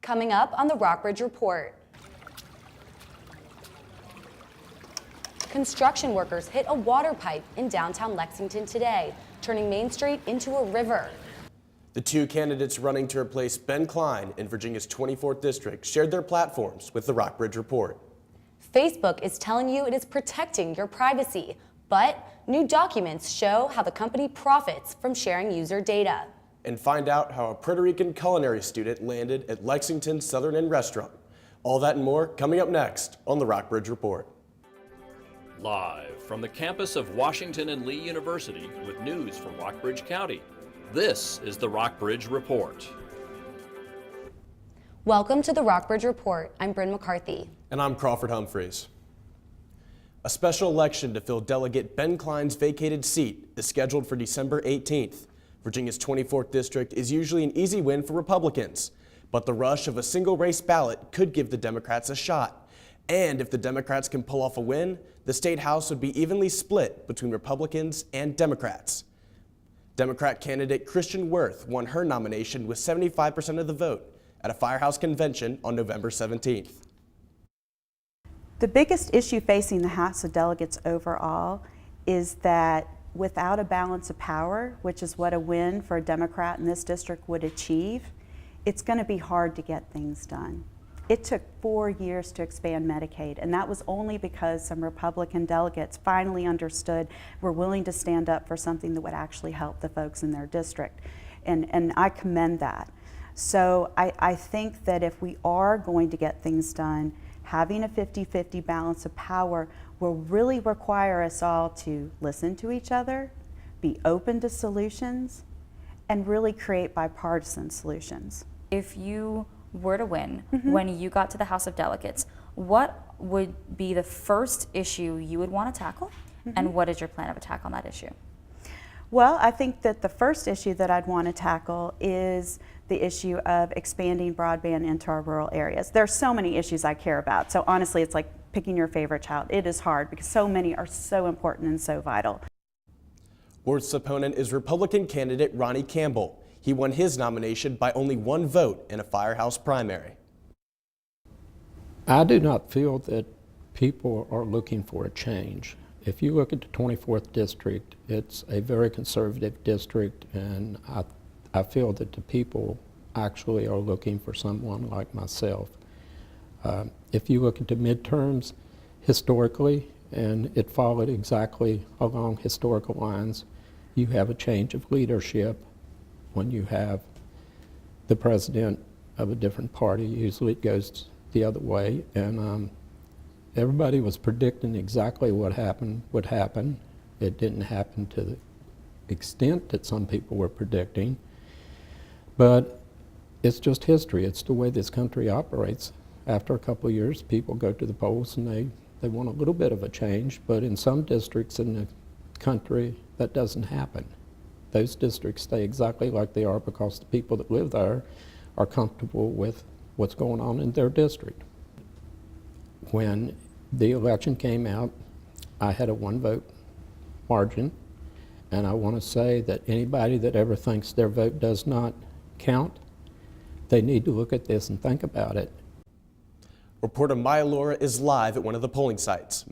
Coming up on the Rockbridge Report. Construction workers hit a water pipe in downtown Lexington today, turning Main Street into a river. The two candidates running to replace Ben Klein in Virginia's 24th district shared their platforms with the Rockbridge Report. Facebook is telling you it is protecting your privacy, but new documents show how the company profits from sharing user data. And find out how a Puerto Rican culinary student landed at Lexington's Southern Inn restaurant. All that and more coming up next on the Rockbridge Report. Live from the campus of Washington and Lee University with news from Rockbridge County, this is the Rockbridge Report. Welcome to the Rockbridge Report. I'm Bryn McCarthy. And I'm Crawford Humphreys. A special election to fill Delegate Ben Klein's vacated seat is scheduled for December 18th. Virginia's 24th district is usually an easy win for Republicans, but the rush of a single race ballot could give the Democrats a shot. And if the Democrats can pull off a win, the state house would be evenly split between Republicans and Democrats. Democrat candidate Christian Worth won her nomination with 75% of the vote at a firehouse convention on November 17th. The biggest issue facing the House of Delegates overall is that without a balance of power, which is what a win for a Democrat in this district would achieve, it's going to be hard to get things done. It took 4 years to expand Medicaid, and that was only because some Republican delegates finally understood, were willing to stand up for something that would actually help the folks in their district. And I commend that. So I think that if we are going to get things done, having a 50-50 balance of power will really require us all to listen to each other, be open to solutions, and really create bipartisan solutions. If you were to win, when you got to the House of Delegates, what would be the first issue you would want to tackle, and what is your plan of attack on that issue? Well, I think that the first issue that I'd want to tackle is the issue of expanding broadband into our rural areas. There's so many issues I care about, so honestly it's like picking your favorite child. It is hard because so many are so important and so vital. Worth's opponent is Republican candidate Ronnie Campbell. He won his nomination by only 1 vote in a firehouse primary. I do not feel that people are looking for a change. If you look at the 24th district, it's a very conservative district, and I feel that the people actually are looking for someone like myself. If you look at the midterms historically, and it followed exactly along historical lines, you have a change of leadership. When you have the president of a different party, usually it goes the other way, and everybody was predicting exactly what would happen. It didn't happen to the extent that some people were predicting, but it's just history. It's the way this country operates. After a couple of years, people go to the polls and they want a little bit of a change, but in some districts in the country, that doesn't happen. Those districts stay exactly like they are because the people that live there are comfortable with what's going on in their district. When the election came out, I had a 1-vote margin, and I want to say that anybody that ever thinks their vote does not count, they need to look at this and think about it. Reporter Maya Laura is live at one of the polling sites.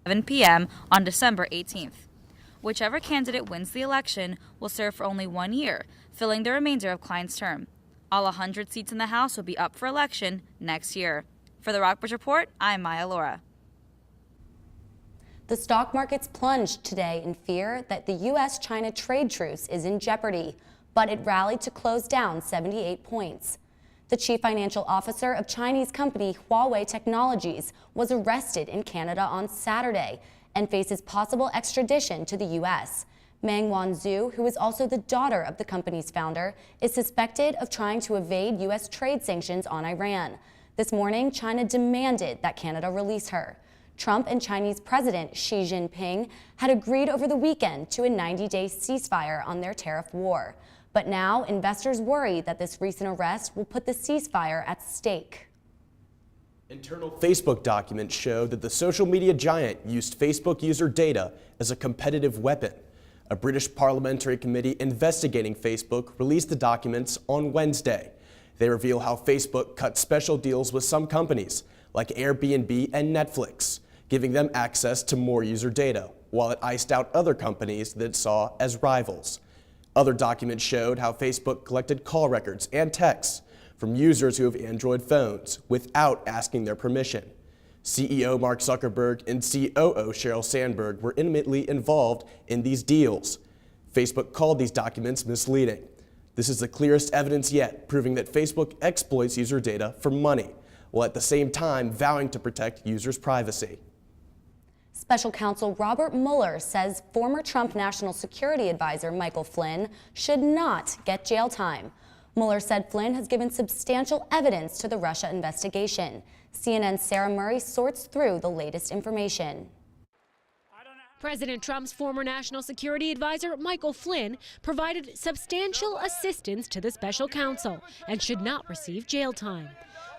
7 p.m. on December 18th. Whichever candidate wins the election will serve for only 1 year, filling the remainder of Klein's term. All 100 seats in the House will be up for election next year. For the Rockbridge Report, I'm Maya Laura. The stock markets plunged today in fear that the U.S.-China trade truce is in jeopardy, but it rallied to close down 78 points. The chief financial officer of Chinese company Huawei Technologies was arrested in Canada on Saturday and faces possible extradition to the U.S. Meng Wanzhou, who is also the daughter of the company's founder, is suspected of trying to evade U.S. trade sanctions on Iran. This morning, China demanded that Canada release her. Trump and Chinese President Xi Jinping had agreed over the weekend to a 90-day ceasefire on their tariff war. But now investors worry that this recent arrest will put the ceasefire at stake. Internal Facebook documents show that the social media giant used Facebook user data as a competitive weapon. A British parliamentary committee investigating Facebook released the documents on Wednesday. They reveal how Facebook cut special deals with some companies, like Airbnb and Netflix, giving them access to more user data, while it iced out other companies that it saw as rivals. Other documents showed how Facebook collected call records and texts from users who have Android phones without asking their permission. CEO Mark Zuckerberg and COO Sheryl Sandberg were intimately involved in these deals. Facebook called these documents misleading. This is the clearest evidence yet, proving that Facebook exploits user data for money, while at the same time vowing to protect users' privacy. Special counsel Robert Mueller says former Trump National Security Advisor Michael Flynn should not get jail time. Mueller said Flynn has given substantial evidence to the Russia investigation. CNN's Sarah Murray sorts through the latest information. President Trump's former national security advisor, Michael Flynn, provided substantial assistance to the special counsel and should not receive jail time.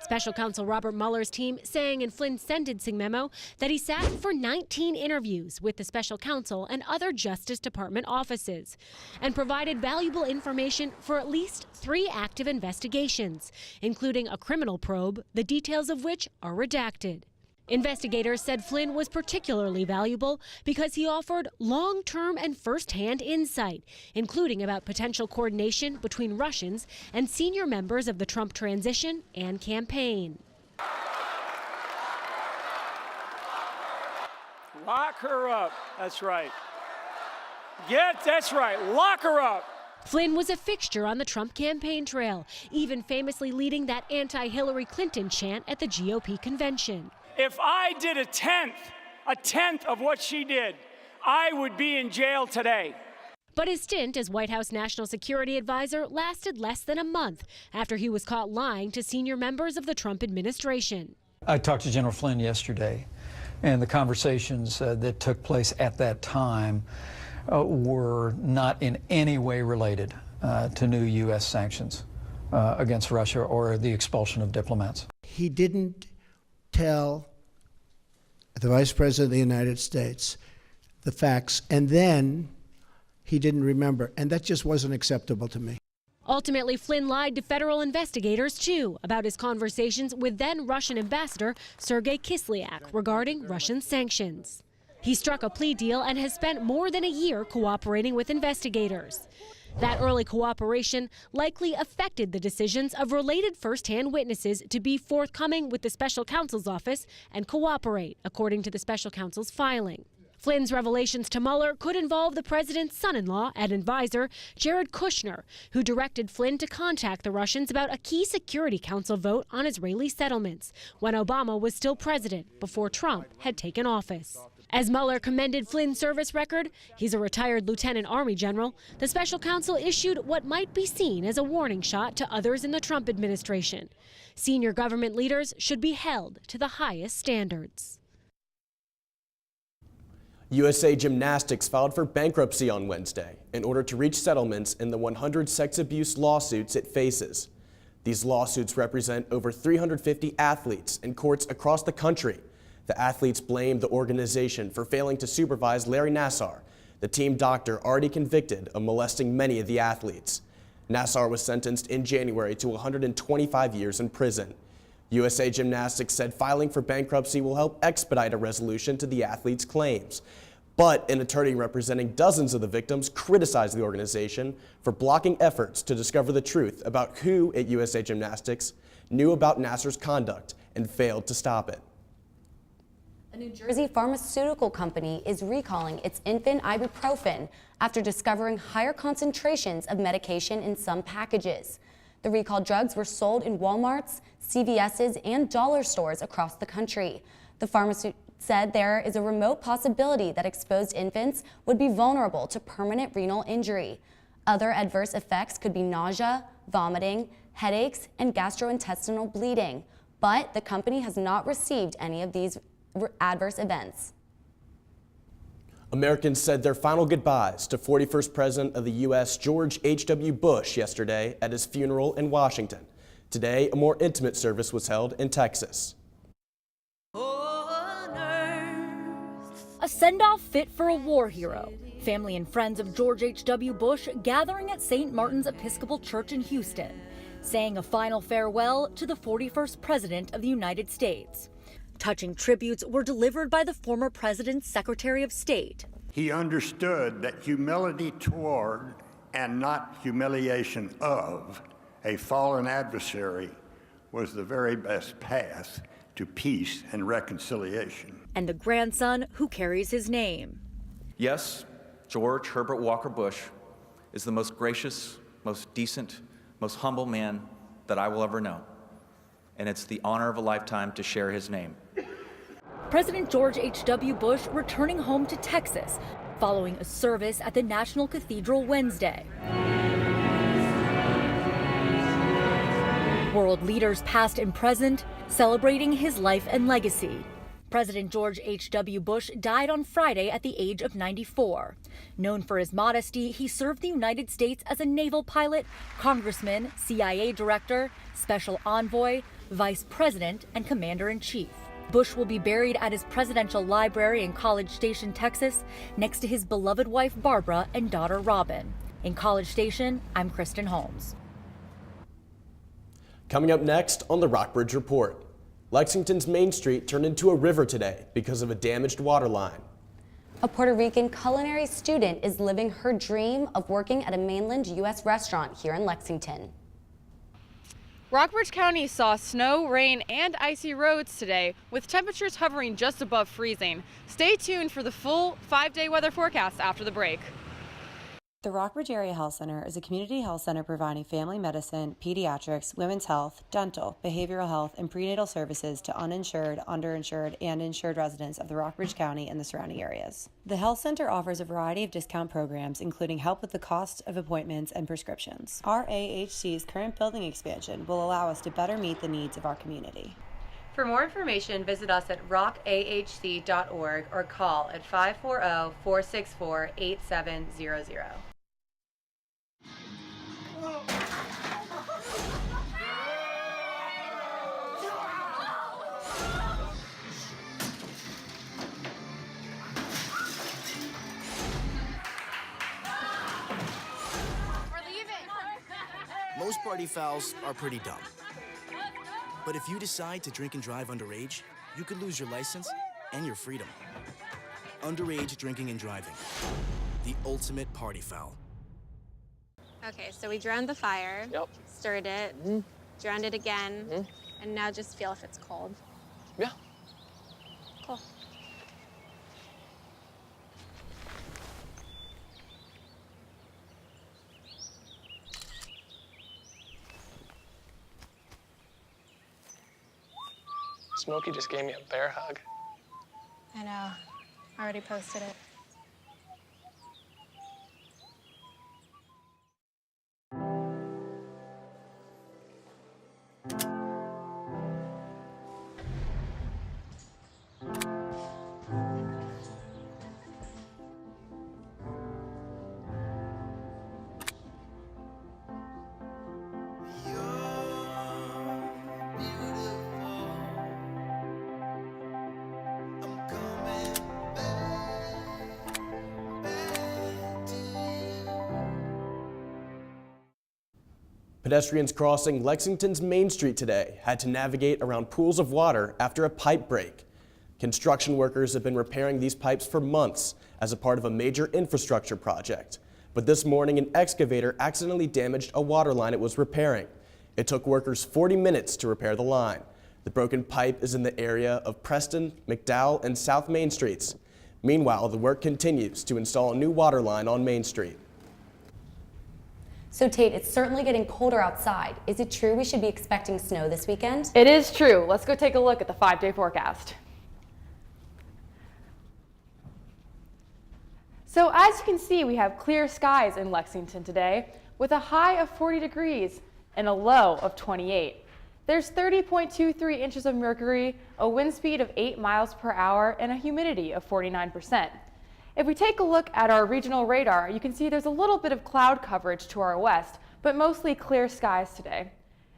Special counsel Robert Mueller's team saying in Flynn's sentencing memo that he sat for 19 interviews with the special counsel and other Justice Department offices and provided valuable information for at least 3 active investigations, including a criminal probe, the details of which are redacted. Investigators said Flynn was particularly valuable because he offered long-term and first-hand insight, including about potential coordination between Russians and senior members of the Trump transition and campaign. Lock her up. That's right. That's right. Lock her up. Flynn was a fixture on the Trump campaign trail, even famously leading that anti-Hillary Clinton chant at the GOP convention. If I did a tenth of what she did, I would be in jail today. But his stint as White House National Security Advisor lasted less than a month after he was caught lying to senior members of the Trump administration. I talked to General Flynn yesterday, and the conversations that took place at that time were not in any way related to new U.S. sanctions against Russia or the expulsion of diplomats. He didn't tell the Vice President of the United States the facts, and then he didn't remember, and that just wasn't acceptable to me. Ultimately, Flynn lied to federal investigators, too, about his conversations with then Russian Ambassador Sergei Kislyak regarding Russian sanctions. He struck a plea deal and has spent more than a year cooperating with investigators. That early cooperation likely affected the decisions of related first-hand witnesses to be forthcoming with the special counsel's office and cooperate, according to the special counsel's filing. Flynn's revelations to Mueller could involve the president's son-in-law and advisor, Jared Kushner, who directed Flynn to contact the Russians about a key Security Council vote on Israeli settlements when Obama was still president before Trump had taken office. As Mueller commended Flynn's service record, he's a retired Lieutenant Army general, the special counsel issued what might be seen as a warning shot to others in the Trump administration. Senior government leaders should be held to the highest standards. USA Gymnastics filed for bankruptcy on Wednesday in order to reach settlements in the 100 sex abuse lawsuits it faces. These lawsuits represent over 350 athletes in courts across the country. The athletes blame the organization for failing to supervise Larry Nassar, the team doctor already convicted of molesting many of the athletes. Nassar was sentenced in January to 125 years in prison. USA Gymnastics said filing for bankruptcy will help expedite a resolution to the athletes' claims. But an attorney representing dozens of the victims criticized the organization for blocking efforts to discover the truth about who at USA Gymnastics knew about Nassar's conduct and failed to stop it. A New Jersey pharmaceutical company is recalling its infant ibuprofen after discovering higher concentrations of medication in some packages. The recalled drugs were sold in Walmarts, CVS's, and dollar stores across the country. The pharmacy said there is a remote possibility that exposed infants would be vulnerable to permanent renal injury. Other adverse effects could be nausea, vomiting, headaches, and gastrointestinal bleeding, but the company has not received any of these adverse events. Americans said their final goodbyes to 41st President of the U.S. George H.W. Bush yesterday at his funeral in Washington. Today, a more intimate service was held in Texas. a send-off fit for a war hero. Family and friends of George H.W. Bush gathering at St. Martin's Episcopal Church in Houston, saying a final farewell to the 41st President of the United States. Touching tributes were delivered by the former president's Secretary of State. He understood that humility toward and not humiliation of a fallen adversary was the very best path to peace and reconciliation. And the grandson who carries his name. Yes, George Herbert Walker Bush is the most gracious, most decent, most humble man that I will ever know. And it's the honor of a lifetime to share his name. President George H.W. Bush returning home to Texas following a service at the National Cathedral Wednesday. World leaders past and present celebrating his life and legacy. President George H.W. Bush died on Friday at the age of 94. Known for his modesty, he served the United States as a naval pilot, congressman, CIA director, special envoy, vice president, and commander-in-chief. Bush will be buried at his presidential library in College Station, Texas, next to his beloved wife Barbara and daughter Robin. In College Station, I'm Kristen Holmes. Coming up next on the Rockbridge Report, Lexington's Main Street turned into a river today because of a damaged water line. A Puerto Rican culinary student is living her dream of working at a mainland U.S. restaurant here in Lexington. Rockbridge County saw snow, rain, and icy roads today, with temperatures hovering just above freezing. Stay tuned for the full 5-day weather forecast after the break. The Rockbridge Area Health Center is a community health center providing family medicine, pediatrics, women's health, dental, behavioral health, and prenatal services to uninsured, underinsured, and insured residents of the Rockbridge County and the surrounding areas. The health center offers a variety of discount programs, including help with the cost of appointments and prescriptions. Our AHC's current building expansion will allow us to better meet the needs of our community. For more information, visit us at rockahc.org or call at 540-464-8700. Most party fouls are pretty dumb. But if you decide to drink and drive underage, you could lose your license and your freedom. Underage drinking and driving. The ultimate party foul. Okay, so we drowned the fire, stirred it, drowned it again, and now just feel if it's cold. Yeah. Cool. Smokey just gave me a bear hug. I know. I already posted it. Pedestrians crossing Lexington's Main Street today had to navigate around pools of water after a pipe break. Construction workers have been repairing these pipes for months as a part of a major infrastructure project. But this morning, an excavator accidentally damaged a water line it was repairing. It took workers 40 minutes to repair the line. The broken pipe is in the area of Preston, McDowell, and South Main Streets. Meanwhile, the work continues to install a new water line on Main Street. So Tate, it's certainly getting colder outside. Is it true we should be expecting snow this weekend? It is true. Let's go take a look at the 5-day forecast. So as you can see, we have clear skies in Lexington today with a high of 40 degrees and a low of 28. There's 30.23 inches of mercury, a wind speed of 8 miles per hour, and a humidity of 49%. If we take a look at our regional radar, you can see there's a little bit of cloud coverage to our west, but mostly clear skies today.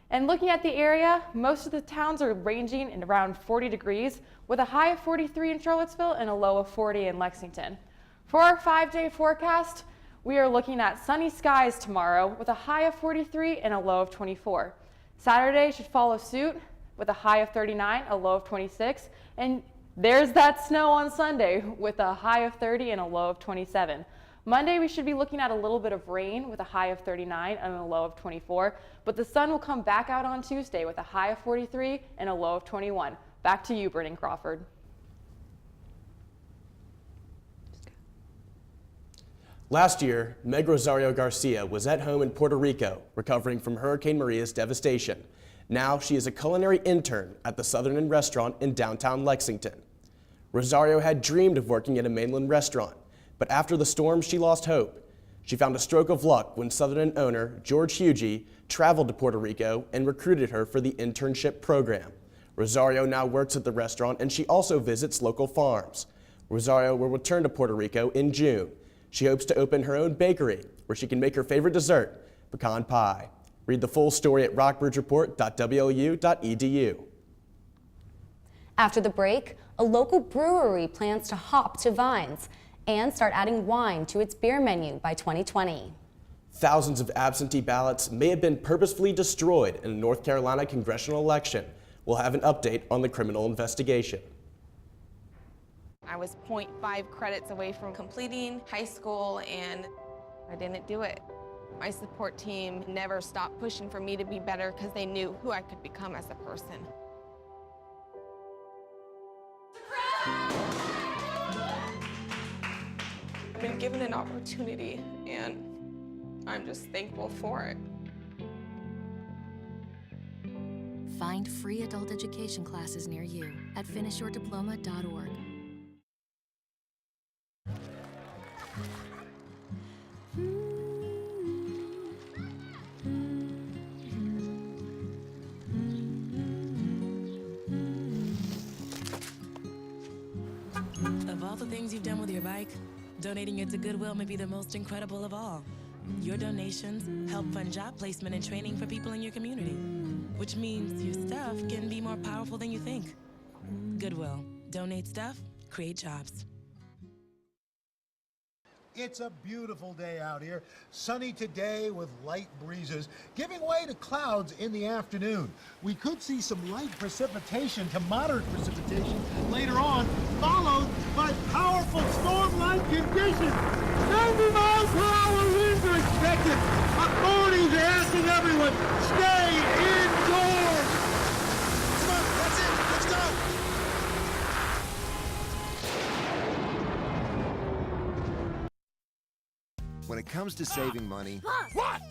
And looking at the area, most of the towns are ranging in around 40 degrees with a high of 43 in Charlottesville and a low of 40 in Lexington. For our 5-day forecast, we are looking at sunny skies tomorrow with a high of 43 and a low of 24. Saturday should follow suit with a high of 39, a low of 26, and there's that snow on Sunday with a high of 30 and a low of 27. Monday, we should be looking at a little bit of rain with a high of 39 and a low of 24, but the sun will come back out on Tuesday with a high of 43 and a low of 21. Back to you, Brennan Crawford. Last year, Meg Rosario Garcia was at home in Puerto Rico, recovering from Hurricane Maria's devastation. Now she is a culinary intern at the Southern Inn restaurant in downtown Lexington. Rosario had dreamed of working at a mainland restaurant, but after the storm, she lost hope. She found a stroke of luck when Southern Inn owner George Hughey traveled to Puerto Rico and recruited her for the internship program. Rosario now works at the restaurant, and she also visits local farms. Rosario will return to Puerto Rico in June. She hopes to open her own bakery where she can make her favorite dessert, pecan pie. Read the full story at rockbridgereport.wlu.edu. After the break, a local brewery plans to hop to vines and start adding wine to its beer menu by 2020. Thousands of absentee ballots may have been purposefully destroyed in a North Carolina congressional election. We'll have an update on the criminal investigation. I was 0.5 credits away from completing high school and I didn't do it. My support team never stopped pushing for me to be better because they knew who I could become as a person. I've been given an opportunity and I'm just thankful for it. Find free adult education classes near you at finishyourdiploma.org. Of all the things you've done with your bike, donating it to Goodwill may be the most incredible of all. Your donations help fund job placement and training for people in your community, which means your stuff can be more powerful than you think. Goodwill. Donate stuff, create jobs. It's a beautiful day out here. Sunny today with light breezes, giving way to clouds in the afternoon. We could see some light precipitation to moderate precipitation later on, followed by powerful storm-like conditions. 90 miles per hour winds are expected. Authorities are asking everyone, stay indoors. Come on, that's it. Let's go. When it comes to saving money, What?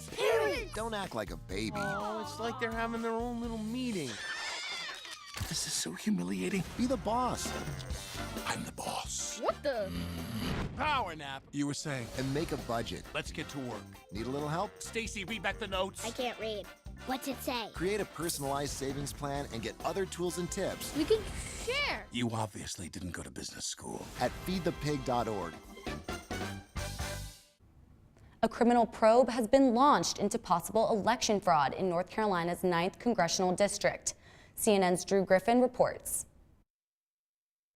don't act like a baby. Oh, it's like they're having their own little meeting. This is so humiliating. Be the boss. I'm the boss. What the? Power nap. You were saying. And make a budget. Let's get to work. Need a little help? Stacy, read back the notes. I can't read. What's it say? Create a personalized savings plan and get other tools and tips. We can share. You obviously didn't go to business school. At feedthepig.org. A criminal probe has been launched into possible election fraud in North Carolina's 9th Congressional District. CNN's Drew Griffin reports.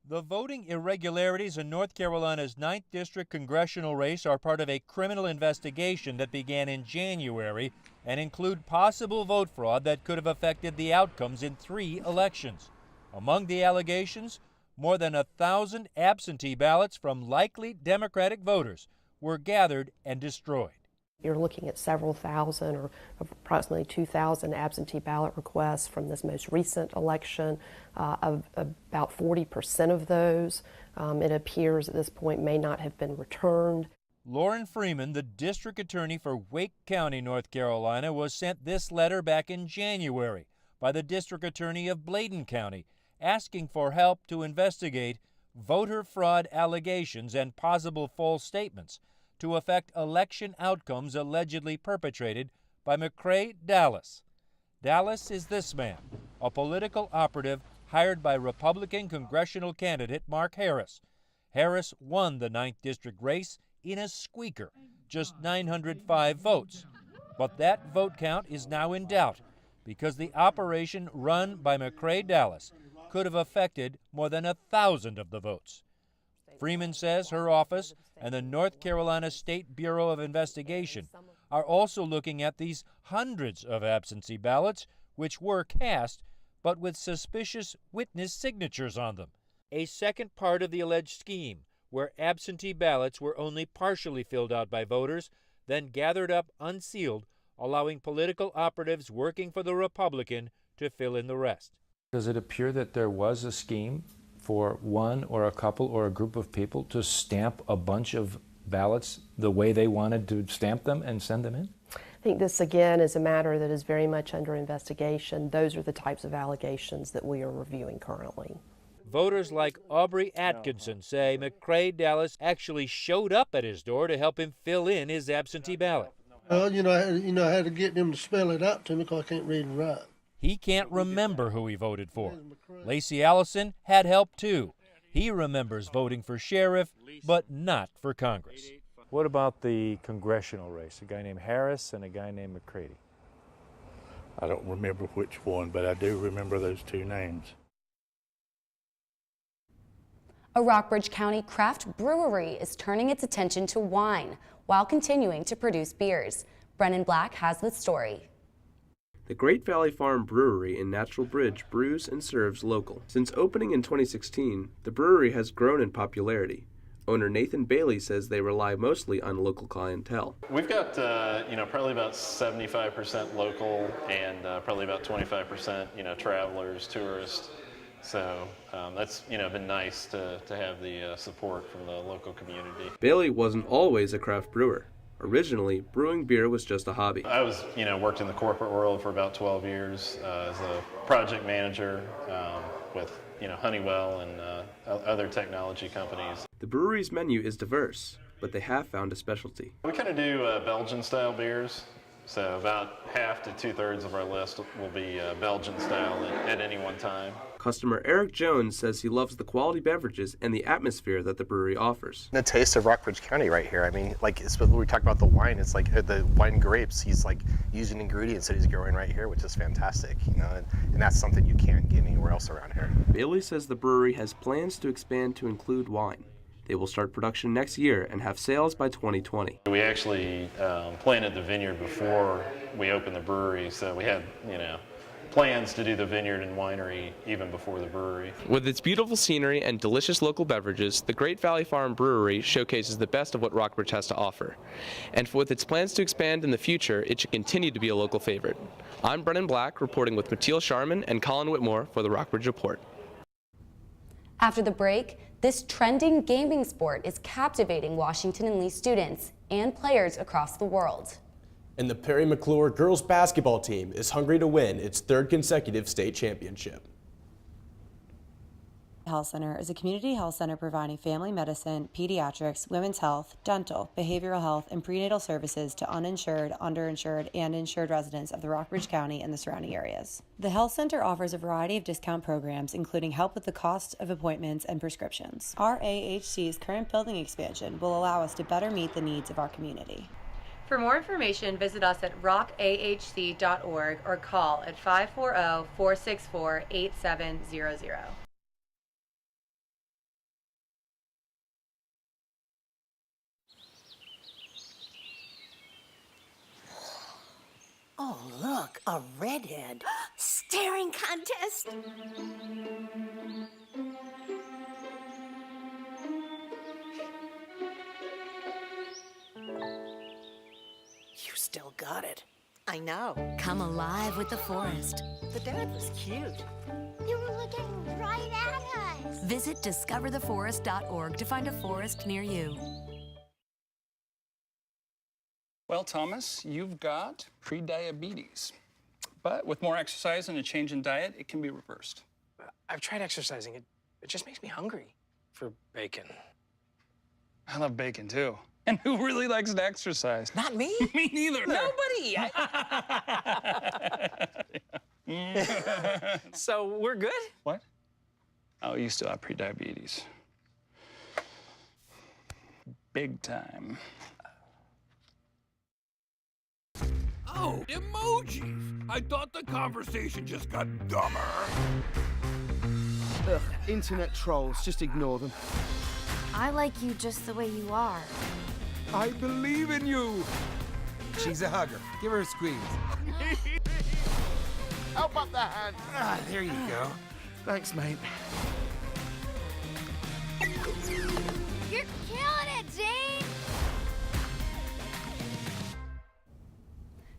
The voting irregularities in North Carolina's 9th District congressional race are part of a criminal investigation that began in January and include possible vote fraud that could have affected the outcomes in 3 elections. Among the allegations, more than 1,000 absentee ballots from likely Democratic voters were gathered and destroyed. You're looking at several thousand or approximately 2,000 absentee ballot requests from this most recent election. Of about 40% of those, it appears at this point, may not have been returned. Lauren Freeman, the district attorney for Wake County, North Carolina, was sent this letter back in January by the district attorney of Bladen County, asking for help to investigate voter fraud allegations and possible false statements to affect election outcomes allegedly perpetrated by McCrae Dallas. Dallas is this man, a political operative hired by Republican congressional candidate Mark Harris. Harris won the 9th District race in a squeaker, just 905 votes. But that vote count is now in doubt because the operation run by McCrae Dallas could have affected more than 1,000 of the votes. Freeman says her office and the North Carolina State Bureau of Investigation are also looking at these hundreds of absentee ballots which were cast but with suspicious witness signatures on them. A second part of the alleged scheme, where absentee ballots were only partially filled out by voters, then gathered up unsealed, allowing political operatives working for the Republican to fill in the rest. Does it appear that there was a scheme for one or a couple or a group of people to stamp a bunch of ballots the way they wanted to stamp them and send them in? I think this, again, is a matter that is very much under investigation. Those are the types of allegations that we are reviewing currently. Voters like Aubrey Atkinson say McCrae Dallas actually showed up at his door to help him fill in his absentee ballot. Well, I had to get them to spell it out to me because I can't read and write. He can't remember who he voted for. Lacey Allison had help too. He remembers voting for sheriff, but not for Congress. What about the congressional race? A guy named Harris and a guy named McCready. I don't remember which one, but I do remember those two names. A Rockbridge County craft brewery is turning its attention to wine while continuing to produce beers. Brennan Black has the story. The Great Valley Farm Brewery in Natural Bridge brews and serves local. Since opening in 2016, the brewery has grown in popularity. Owner Nathan Bailey says they rely mostly on local clientele. We've got, probably about 75% local and probably about 25%, travelers, tourists. So that's, been nice to have the support from the local community. Bailey wasn't always a craft brewer. Originally, brewing beer was just a hobby. I was, worked in the corporate world for about 12 years as a project manager with, Honeywell and other technology companies. The brewery's menu is diverse, but they have found a specialty. We kind of do Belgian-style beers. So about half to two-thirds of our list will be Belgian style at any one time. Customer Eric Jones says he loves the quality beverages and the atmosphere that the brewery offers. The taste of Rockbridge County right here. I mean, when we talk about the wine, it's like the wine grapes. He's using ingredients that he's growing right here, which is fantastic, and that's something you can't get anywhere else around here. Bailey says the brewery has plans to expand to include wine. They will start production next year and have sales by 2020. We actually planted the vineyard before we opened the brewery, so we had, plans to do the vineyard and winery even before the brewery. With its beautiful scenery and delicious local beverages, the Great Valley Farm Brewery showcases the best of what Rockbridge has to offer. And with its plans to expand in the future, it should continue to be a local favorite. I'm Brennan Black, reporting with Matil Sharman and Colin Whitmore for the Rockbridge Report. After the break, this trending gaming sport is captivating Washington and Lee students and players across the world. And the Perry McClure girls basketball team is hungry to win its third consecutive state championship. Health Center is a community health center providing family medicine, pediatrics, women's health, dental, behavioral health, and prenatal services to uninsured, underinsured, and insured residents of the Rockbridge County and the surrounding areas. The health center offers a variety of discount programs, including help with the cost of appointments and prescriptions. Our AHC's current building expansion will allow us to better meet the needs of our community. For more information, visit us at rockahc.org or call at 540-464-8700. Oh, look, a redhead. Staring contest. You still got it. I know. Come alive with the forest. The dad was cute. They were looking right at us. Visit discovertheforest.org to find a forest near you. Well, Thomas, you've got prediabetes. But with more exercise and a change in diet, it can be reversed. I've tried exercising. It just makes me hungry for bacon. I love bacon, too. And who really likes to exercise? Not me. Me neither. Nobody. So we're good? What? Oh, you still have prediabetes. Big time. Oh, emojis. I thought the conversation just got dumber. Ugh, internet trolls, just ignore them. I like you just the way you are. I believe in you. She's a hugger. Give her a squeeze. Help up the hand. Ah, there you go. Thanks, mate. You're killing it, Jane!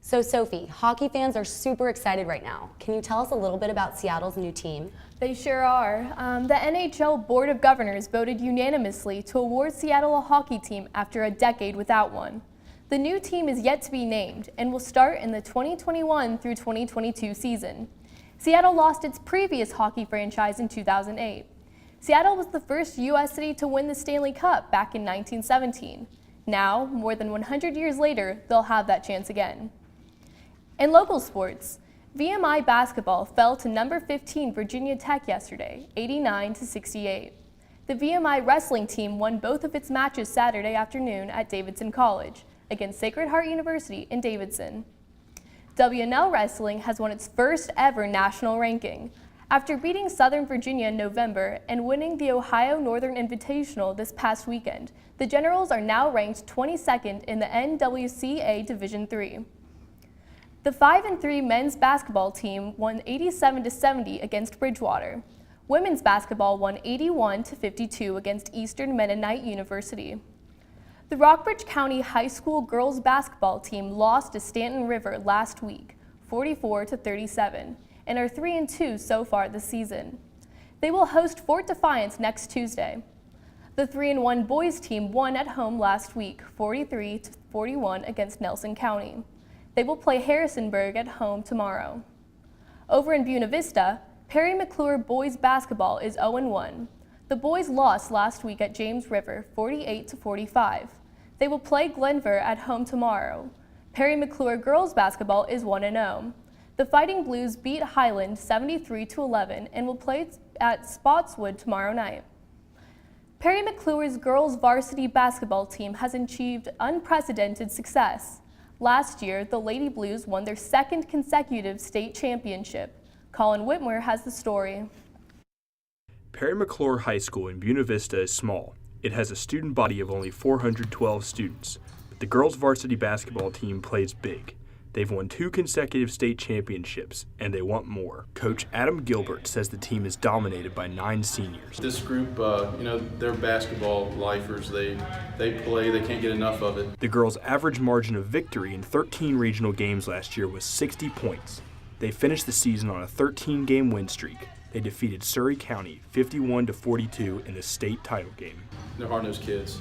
So Sophie, hockey fans are super excited right now. Can you tell us a little bit about Seattle's new team? They sure are. The NHL Board of Governors voted unanimously to award Seattle a hockey team after a decade without one. The new team is yet to be named and will start in the 2021 through 2022 season. Seattle lost its previous hockey franchise in 2008. Seattle was the first U.S. city to win the Stanley Cup back in 1917. Now, more than 100 years later, they'll have that chance again. In local sports, VMI basketball fell to number 15 Virginia Tech yesterday, 89-68. The VMI wrestling team won both of its matches Saturday afternoon at Davidson College against Sacred Heart University in Davidson. WNL Wrestling has won its first ever national ranking. After beating Southern Virginia in November and winning the Ohio Northern Invitational this past weekend, the Generals are now ranked 22nd in the NWCA Division III. The 5-3 men's basketball team won 87-70 against Bridgewater. Women's basketball won 81-52 against Eastern Mennonite University. The Rockbridge County High School girls basketball team lost to Stanton River last week, 44-37, and are 3-2 so far this season. They will host Fort Defiance next Tuesday. The 3-1 boys team won at home last week, 43-41 against Nelson County. They will play Harrisonburg at home tomorrow. Over in Buena Vista, Perry McClure boys basketball is 0-1. The boys lost last week at James River, 48-45. They will play Glenver at home tomorrow. Perry McClure girls basketball is 1-0. The Fighting Blues beat Highland 73-11 and will play at Spotswood tomorrow night. Perry McClure's girls varsity basketball team has achieved unprecedented success. Last year, the Lady Blues won their second consecutive state championship. Colin Whitmore has the story. Perry McClure High School in Buena Vista is small. It has a student body of only 412 students, but the girls varsity basketball team plays big. They've won 2 consecutive state championships, and they want more. Coach Adam Gilbert says the team is dominated by 9 seniors. This group, they're basketball lifers. They play, they can't get enough of it. The girls' average margin of victory in 13 regional games last year was 60 points. They finished the season on a 13-game win streak. They defeated Surry County 51-42 in the state title game. They're hard-nosed kids.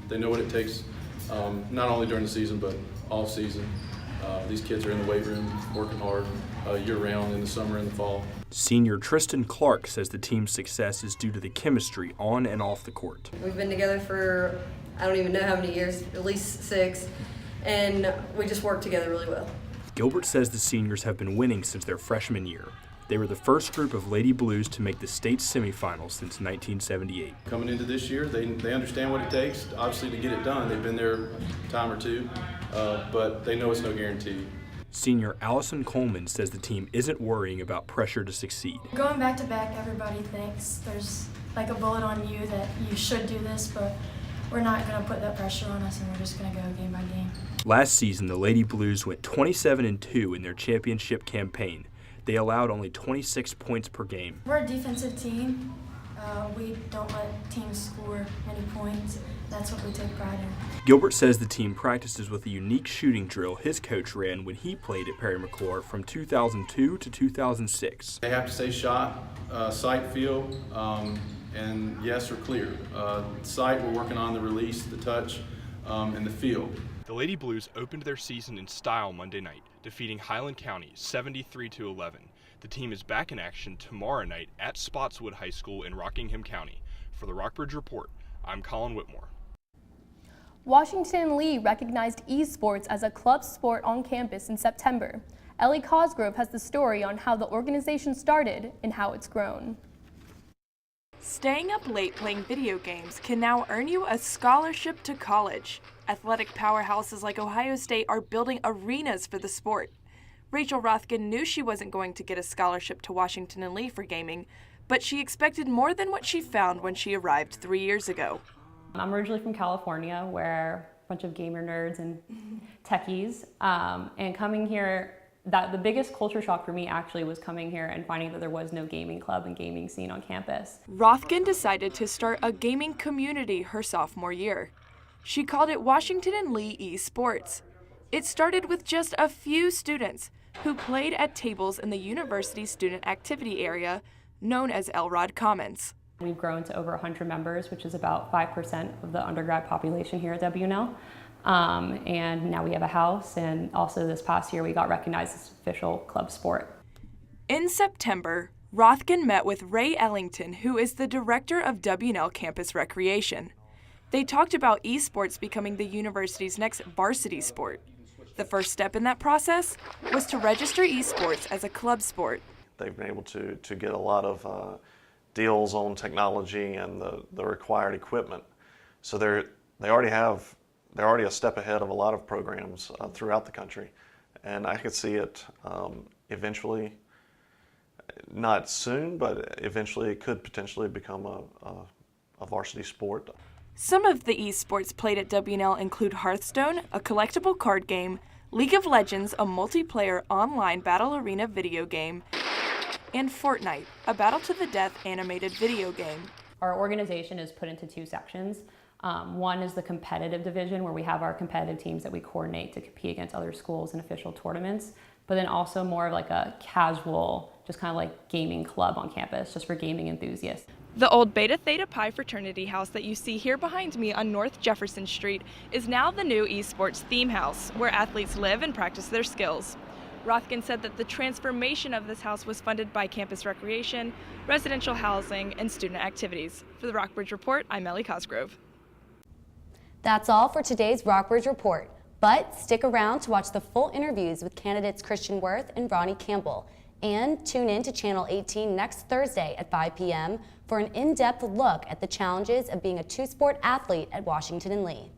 They know what it takes, not only during the season, but all season. These kids are in the weight room working hard year-round in the summer and the fall. Senior Tristan Clark says the team's success is due to the chemistry on and off the court. We've been together for, I don't even know how many years, at least 6, and we just work together really well. Gilbert says the seniors have been winning since their freshman year. They were the first group of Lady Blues to make the state semifinals since 1978. Coming into this year, they understand what it takes, obviously, to get it done. They've been there a time or two, but they know it's no guarantee. Senior Allison Coleman says the team isn't worrying about pressure to succeed. Going back to back, everybody thinks there's like a bullet on you that you should do this, but we're not going to put that pressure on us, and we're just going to go game by game. Last season, the Lady Blues went 27-2 in their championship campaign. They allowed only 26 points per game. We're a defensive team. We don't let teams score many points. That's what we take pride in. Gilbert says the team practices with a unique shooting drill his coach ran when he played at Perry McClure from 2002 to 2006. They have to stay shot, sight, feel, and yes or clear. Sight, we're working on the release, the touch, and the feel. The Lady Blues opened their season in style Monday night, defeating Highland County 73-11. The team is back in action tomorrow night at Spotswood High School in Rockingham County. For the Rockbridge Report, I'm Colin Whitmore. Washington Lee recognized eSports as a club sport on campus in September. Ellie Cosgrove has the story on how the organization started and how it's grown. Staying up late playing video games can now earn you a scholarship to college. Athletic powerhouses like Ohio State are building arenas for the sport. Rachel Rothkin knew she wasn't going to get a scholarship to Washington and Lee for gaming, but she expected more than what she found when she arrived 3 years ago. I'm originally from California, where a bunch of gamer nerds and techies, and coming here, the biggest culture shock for me actually was coming here and finding that there was no gaming club and gaming scene on campus. Rothkin decided to start a gaming community her sophomore year. She called it Washington and Lee eSports. It started with just a few students who played at tables in the university's student activity area, known as Elrod Commons. We've grown to over 100 members, which is about 5% of the undergrad population here at WNL. And now we have a house, and also this past year we got recognized as official club sport. In September, Rothkin met with Ray Ellington, who is the director of WNL Campus Recreation. They talked about esports becoming the university's next varsity sport. The first step in that process was to register esports as a club sport. They've been able to get a lot of deals on technology and the required equipment. So they're already a step ahead of a lot of programs throughout the country. And I could see it eventually, not soon, but eventually it could potentially become a varsity sport. Some of the esports played at WNL include Hearthstone, a collectible card game, League of Legends, a multiplayer online battle arena video game, and Fortnite, a battle-to-the-death animated video game. Our organization is put into two sections. One is the competitive division, where we have our competitive teams that we coordinate to compete against other schools in official tournaments, but then also more of like a casual, just kind of like gaming club on campus, just for gaming enthusiasts. The old Beta Theta Pi fraternity house that you see here behind me on North Jefferson Street is now the new esports theme house, where athletes live and practice their skills. Rothkin said that the transformation of this house was funded by campus recreation, residential housing, and student activities. For the Rockbridge Report, I'm Ellie Cosgrove. That's all for today's Rockbridge Report, but stick around to watch the full interviews with candidates Christian Worth and Ronnie Campbell. And tune in to Channel 18 next Thursday at 5 p.m. for an in-depth look at the challenges of being a two-sport athlete at Washington and Lee.